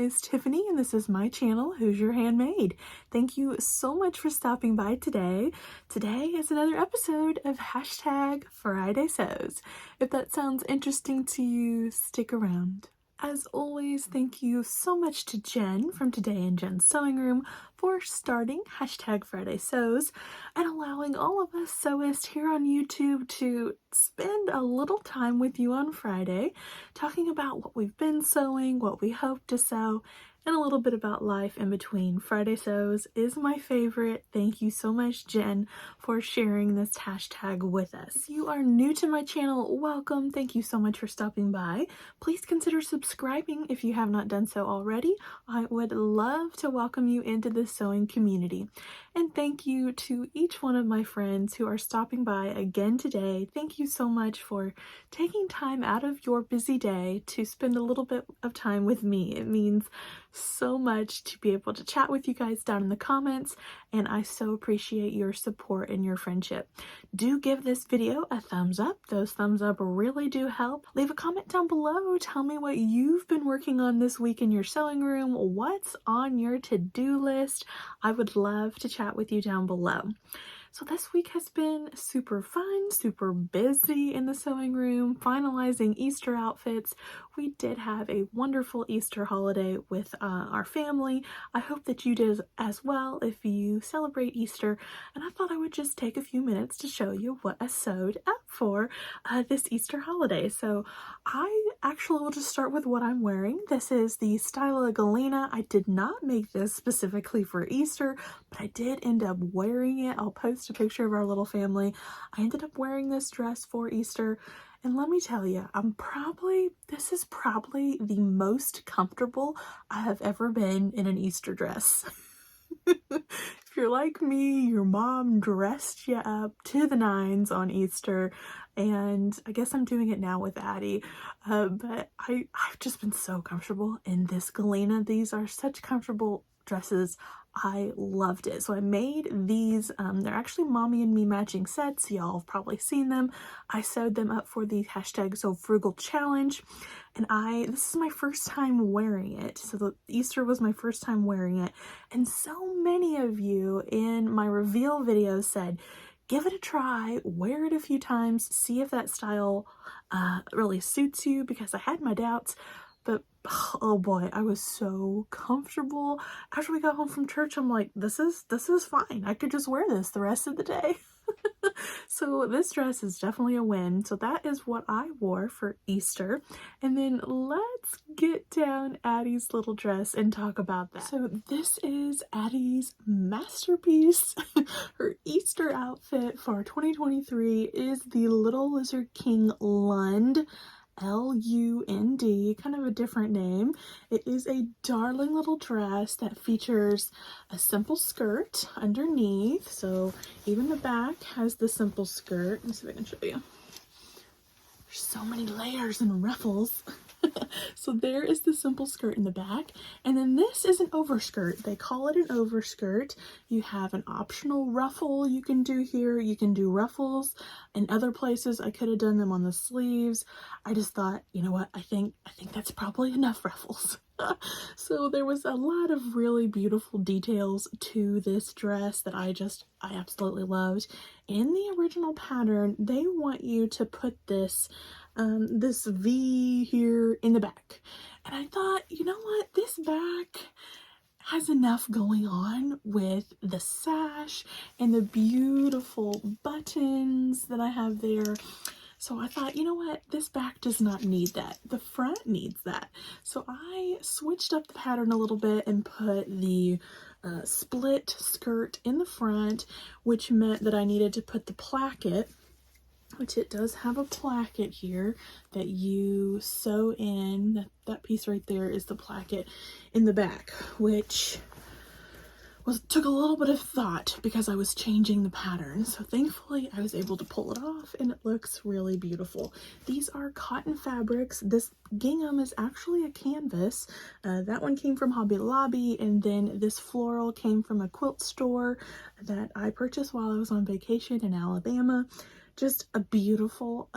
is Tiffany and this is my channel, Who's Your Handmade. Thank you so much for stopping by today. Today is another episode of #Friday Sews. If that sounds interesting to you, stick around. As always, thank you so much to Jen from Today in Jen's Sewing Room for starting #Friday Sews and allowing all of us sewists here on YouTube to spend a little time with you on Friday, talking about what we've been sewing, what we hope to sew, and a little bit about life in between. Friday Sews is my favorite. Thank you so much, Jen, for sharing this hashtag with us. If you are new to my channel, welcome. Thank you so much for stopping by. Please consider subscribing if you have not done so already. I would love to welcome you into the sewing community. And thank you to each one of my friends who are stopping by again today. Thank you so much for taking time out of your busy day to spend a little bit of time with me. It means so much to be able to chat with you guys down in the comments, and I so appreciate your support and your friendship. Do give this video a thumbs up. Those thumbs up really do help. Leave a comment down below. Tell me what you've been working on this week in your sewing room. What's on your to-do list? I would love to chat with you down below. So this week has been super fun, super busy in the sewing room, finalizing Easter outfits. We did have a wonderful Easter holiday with our family. I hope that you did as well if you celebrate Easter. And I thought I would just take a few minutes to show you what I sewed up for this Easter holiday. So I actually will just start with what I'm wearing. This is the Styla Galena. I did not make this specifically for Easter, but I did end up wearing it. I'll post a picture of our little family. I ended up wearing this dress for Easter, and let me tell you, this is probably the most comfortable I have ever been in an Easter dress. If you're like me, your mom dressed you up to the nines on Easter, and I guess I'm doing it now with Addie, but I've just been so comfortable in this Galena. These are such comfortable dresses. I loved it. So I made these, they're actually mommy and me matching sets. Y'all have probably seen them. I sewed them up for the #SewFrugal challenge, and this is my first time wearing it. So the Easter was my first time wearing it, and so many of you in my reveal video said, give it a try, wear it a few times, see if that style really suits you, because I had my doubts. But oh boy, I was so comfortable. After we got home from church, I'm like, this is fine. I could just wear this the rest of the day. So this dress is definitely a win. So that is what I wore for Easter. And then let's get down Addie's little dress and talk about that. So this is Addie's masterpiece. Her Easter outfit for 2023 is the Little Lizard King Lund. L-U-N-D, kind of a different name. It is a darling little dress that features a simple skirt underneath. So even the back has the simple skirt. Let me see if I can show you. There's so many layers and ruffles. So there is the simple skirt in the back, and then this is an overskirt. They call it an overskirt. You have an optional ruffle you can do here. You can do ruffles in other places. I could have done them on the sleeves. I just thought, you know what, I think that's probably enough ruffles. So there was a lot of really beautiful details to this dress that I absolutely loved. In the original pattern, they want you to put this this V here in the back, and I thought, you know what, this back has enough going on with the sash and the beautiful buttons that I have there. So I thought, you know what, this back does not need that. The front needs that. So I switched up the pattern a little bit and put the split skirt in the front, which meant that I needed to put the placket, which it does have a placket here that you sew in. That piece right there is the placket in the back, which took a little bit of thought because I was changing the pattern. So thankfully I was able to pull it off, and it looks really beautiful. These are cotton fabrics. This gingham is actually a canvas. That one came from Hobby Lobby, and then this floral came from a quilt store that I purchased while I was on vacation in Alabama. Just a beautiful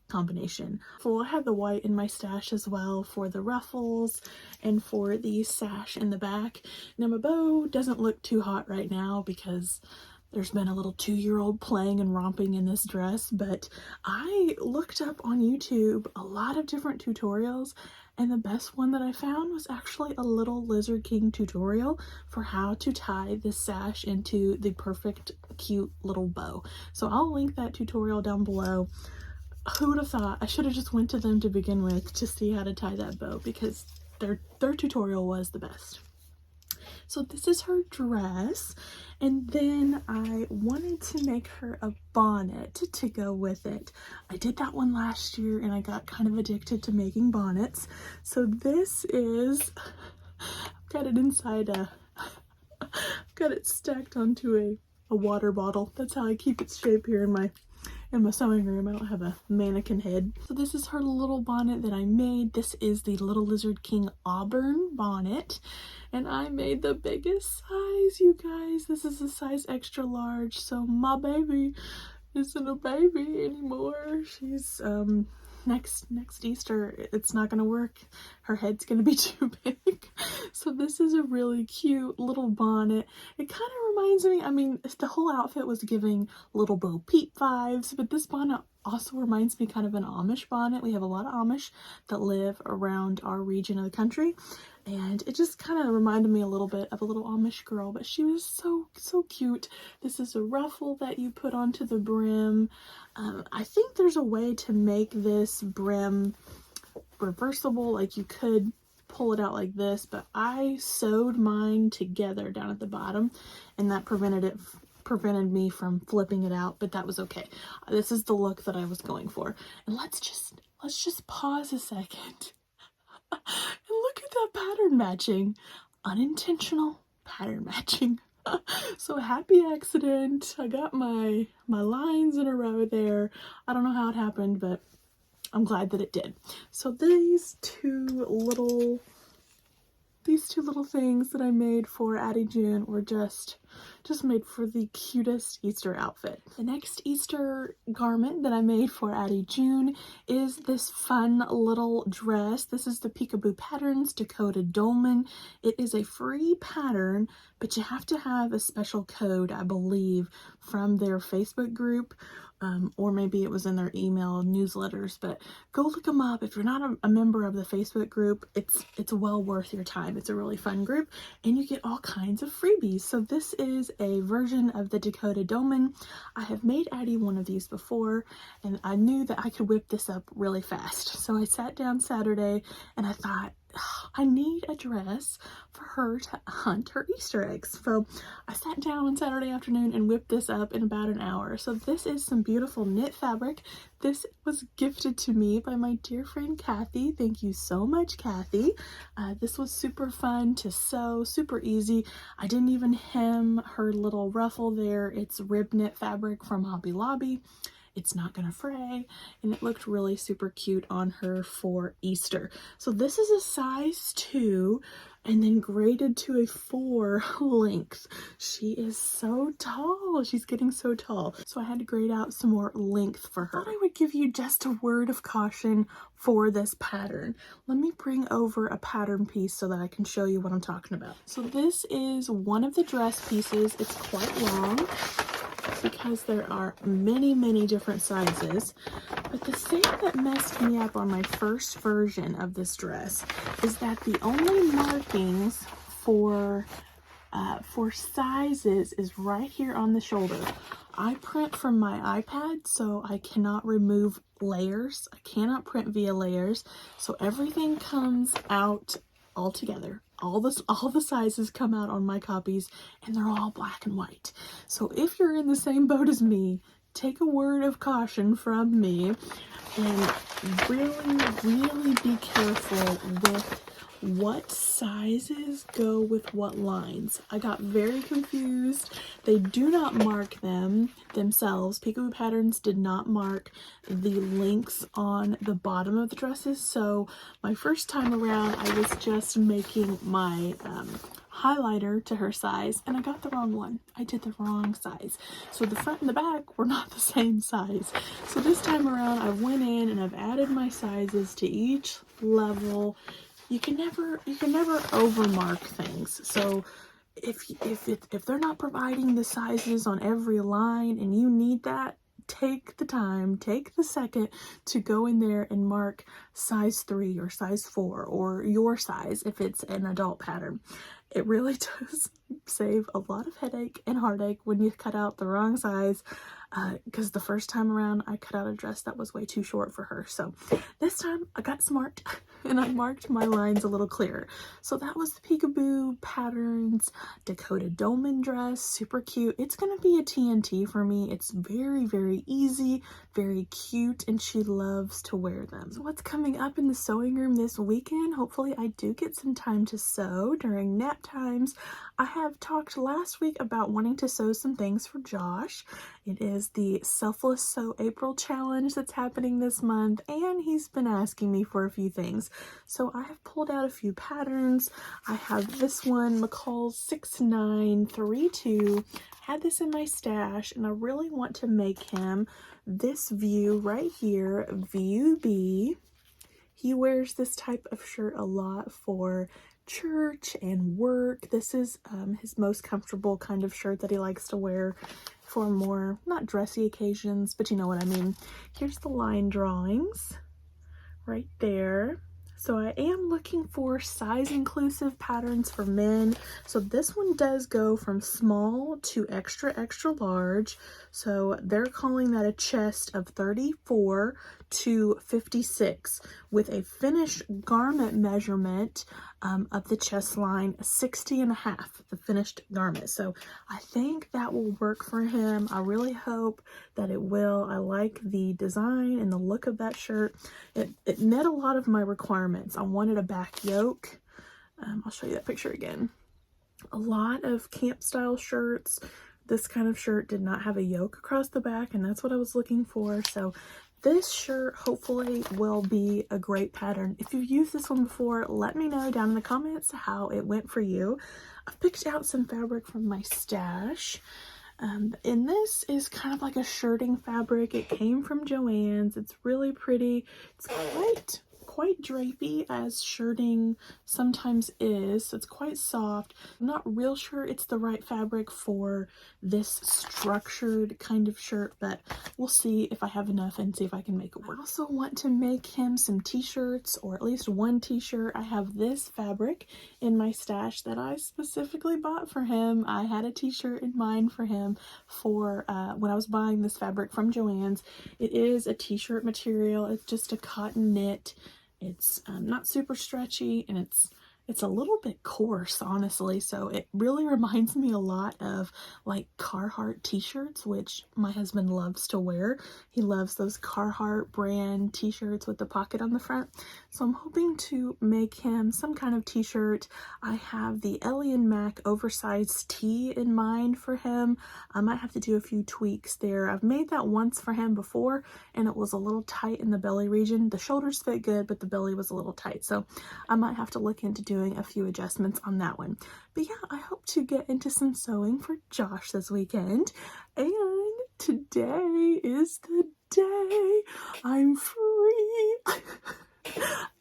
combination. Well, I have the white in my stash as well for the ruffles and for the sash in the back. Now my bow doesn't look too hot right now because there's been a little 2-year-old playing and romping in this dress, but I looked up on YouTube a lot of different tutorials, and the best one that I found was actually a little Lizard King tutorial for how to tie this sash into the perfect cute little bow. So I'll link that tutorial down below. Who would have thought? I should have just went to them to begin with to see how to tie that bow, because their tutorial was the best. So this is her dress, and then I wanted to make her a bonnet to go with it. I did that one last year and I got kind of addicted to making bonnets. So this is, I've got it inside I've got it stacked onto a water bottle. That's how I keep its shape here in my sewing room. I don't have a mannequin head. So this is her little bonnet that I made. This is the Little Lizard King Auburn bonnet, and I made the biggest size, you guys. This is a size extra large, so my baby isn't a baby anymore. She's next Easter it's not gonna work. Her head's gonna be too big. So this is a really cute little bonnet. It kind of reminds me, I mean, the whole outfit was giving Little Bo Peep vibes, but this bonnet also reminds me kind of an Amish bonnet. We have a lot of Amish that live around our region of the country, and it just kind of reminded me a little bit of a little Amish girl, but she was so cute. This is a ruffle that you put onto the brim. I think there's a way to make this brim reversible, like you could pull it out like this, but I sewed mine together down at the bottom, and that prevented me from flipping it out, but that was okay. This is the look that I was going for. And let's just pause a second and look at that pattern matching. Unintentional pattern matching. So happy accident. I got my lines in a row there. I don't know how it happened, but I'm glad that it did. So these two little things that I made for Addie June were just made for the cutest Easter outfit. The next Easter garment that I made for Addie June is this fun little dress. This is the Peekaboo Patterns Dakota Dolman. It is a free pattern, but you have to have a special code, I believe, from their Facebook group. Or maybe it was in their email newsletters, but go look them up. If you're not a member of the Facebook group, it's well worth your time. It's a really fun group, and you get all kinds of freebies. So this is a version of the Dakota Dolman. I have made Addie one of these before, and I knew that I could whip this up really fast. So I sat down Saturday and I thought, I need a dress for her to hunt her Easter eggs. So I sat down on Saturday afternoon and whipped this up in about an hour. So this is some beautiful knit fabric. This was gifted to me by my dear friend Kathy. Thank you so much, Kathy. This was super fun to sew, super easy. I didn't even hem her little ruffle there. It's rib knit fabric from Hobby Lobby. It's not gonna fray, and it looked really super cute on her for Easter. So this is a size 2 and then graded to a 4 length. She is so tall. She's getting so tall. So I had to grade out some more length for her. I thought I would give you just a word of caution for this pattern. Let me bring over a pattern piece so that I can show you what I'm talking about. So this is one of the dress pieces. It's quite long, because there are many different sizes. But the thing that messed me up on my first version of this dress is that the only markings for sizes is right here on the shoulder. I print from my iPad, so I cannot remove layers. I cannot print via layers, so everything comes out all together. All the sizes come out on my copies, and they're all black and white. So if you're in the same boat as me, take a word of caution from me, and really be careful with what sizes go with what lines. I got very confused. They do not mark themselves. Peekaboo Patterns did not mark the links on the bottom of the dresses. So my first time around, I was just making my highlighter to her size, and I got the wrong one. I did the wrong size. So the front and the back were not the same size. So this time around, I went in and I've added my sizes to each level. You can never overmark things. So if they're not providing the sizes on every line and you need that, take the time, take the second to go in there and mark size 3 or size 4 or your size if it's an adult pattern. It really does save a lot of headache and heartache when you cut out the wrong size, because the first time around I cut out a dress that was way too short for her. So this time I got smart and I marked my lines a little clearer. So that was the Peekaboo Patterns Dakota dolman dress. Super cute. It's gonna be a TNT for me. It's very, very easy, very cute, and she loves to wear them. So what's coming up in the sewing room this weekend? Hopefully I do get some time to sew during nap times. I have talked last week about wanting to sew some things for Josh. It is the Selfless Sew April challenge that's happening this month, and he's been asking me for a few things. So I have pulled out a few patterns. I have this one, McCall's 6932. Had this in my stash, and I really want to make him this view right here, View B. He wears this type of shirt a lot for church and work. This is his most comfortable kind of shirt that he likes to wear for more, not dressy occasions, but you know what I mean. Here's the line drawings right there. So I am looking for size inclusive patterns for men. So this one does go from small to extra, extra large. So they're calling that a chest of 34 to 56 with a finished garment measurement of the chest line 60.5, the finished garment. So I think that will work for him. I really hope that it will. I like the design and the look of that shirt. It met a lot of my requirements. I wanted a back yoke. I'll show you that picture again. A lot of camp style shirts, this kind of shirt did not have a yoke across the back, and that's what I was looking for. So this shirt hopefully will be a great pattern. If you've used this one before, let me know down in the comments how it went for you. I've picked out some fabric from my stash. And this is kind of like a shirting fabric. It came from Joann's. It's really pretty. It's quite drapey, as shirting sometimes is. So it's quite soft. I'm not real sure it's the right fabric for this structured kind of shirt, but we'll see if I have enough and see if I can make it work. I also want to make him some t-shirts, or at least one t-shirt. I have this fabric in my stash that I specifically bought for him. I had a t-shirt in mind for him for when I was buying this fabric from Joann's. It is a t-shirt material. It's just a cotton knit. It's not super stretchy, and it's a little bit coarse, honestly, so it really reminds me a lot of like Carhartt t-shirts, which my husband loves to wear. He loves those Carhartt brand t-shirts with the pocket on the front. So I'm hoping to make him some kind of t-shirt. I have the Ellie and Mac oversized tee in mind for him. I might have to do a few tweaks there. I've made that once for him before, and it was a little tight in the belly region. The shoulders fit good, but the belly was a little tight, so I might have to look into doing a few adjustments on that one. But yeah, I hope to get into some sewing for Josh this weekend, and today is the day I'm free.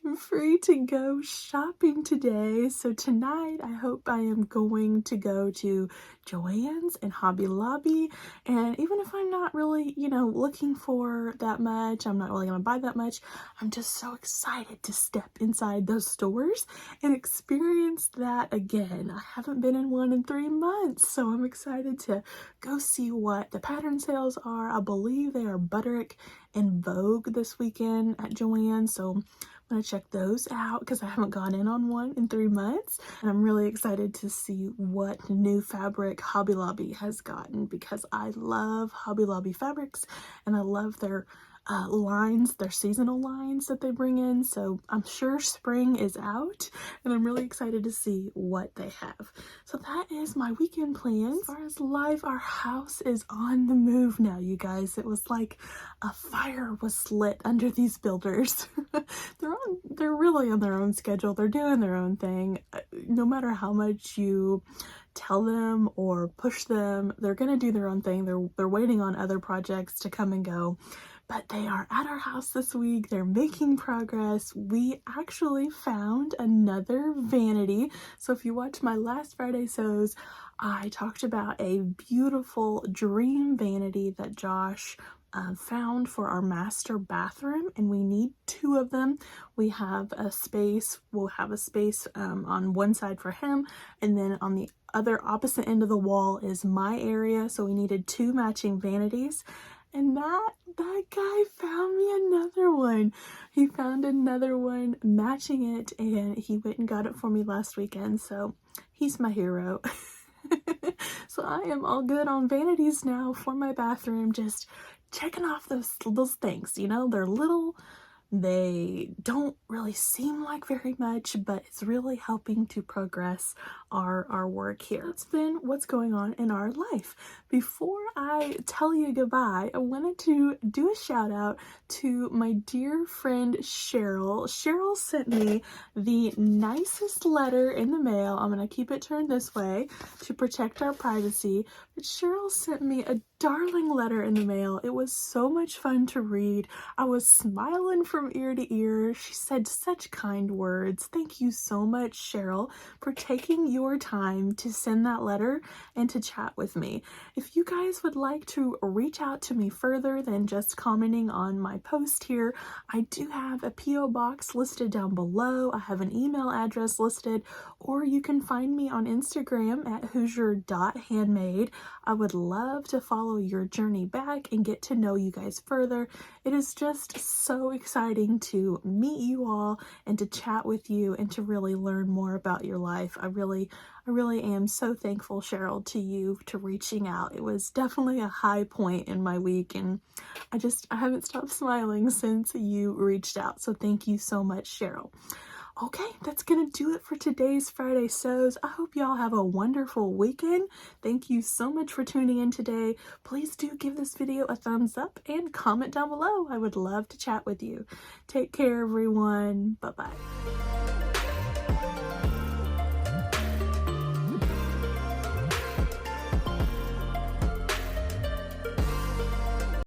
I'm free to go shopping today. So tonight I hope I am going to go to Joann's and Hobby Lobby, and even if I'm not really, you know, looking for that much, I'm not really gonna buy that much, I'm just so excited to step inside those stores and experience that again. I haven't been in one in 3 months, so I'm excited to go see what the pattern sales are. I believe they are Butterick and Vogue this weekend at Joann's, so I'm gonna check those out because I haven't gone in on one in 3 months, and I'm really excited to see what new fabric Hobby Lobby has gotten, because I love Hobby Lobby fabrics and I love their lines, their seasonal lines that they bring in. So I'm sure spring is out, and I'm really excited to see what they have. So that is my weekend plans. As far as life, our house is on the move now, you guys. It was like a fire was lit under these builders. They're really on their own schedule. They're doing their own thing. No matter how much you tell them or push them, they're gonna do their own thing. They're waiting on other projects to come and go. But they are at our house this week. They're making progress. We actually found another vanity. So if you watch my last Friday sews, I talked about a beautiful dream vanity that Josh found for our master bathroom, and we need 2 of them. We have a space, we'll have a space on one side for him, and then on the other opposite end of the wall is my area, so we needed 2 matching vanities. And that guy found me another one. He found another one matching it, and he went and got it for me last weekend, so he's my hero. So I am all good on vanities now for my bathroom, just checking off those things, you know. They're little, they don't really seem like very much, but it's really helping to progress our work here. That's been what's going on in our life. Before I tell you goodbye, I wanted to do a shout out to my dear friend Cheryl. Cheryl sent me the nicest letter in the mail. I'm gonna keep it turned this way to protect our privacy, but Cheryl sent me a darling letter in the mail. It was so much fun to read. I was smiling from ear to ear. She said such kind words. Thank you so much, Cheryl, for taking your time to send that letter and to chat with me. If you guys would like to reach out to me further than just commenting on my post here, I do have a P.O. box listed down below. I have an email address listed, or you can find me on Instagram at hoosier.handmade. I would love to follow your journey back and get to know you guys further. It is just so exciting to meet you all and to chat with you and to really learn more about your life. I really am so thankful, Cheryl, to you to reaching out. It was definitely a high point in my week, and I haven't stopped smiling since you reached out. So thank you so much, Cheryl. Okay, that's gonna do it for today's Friday Sews. I hope y'all have a wonderful weekend. Thank you so much for tuning in today. Please do give this video a thumbs up and comment down below. I would love to chat with you. Take care, everyone. Bye-bye.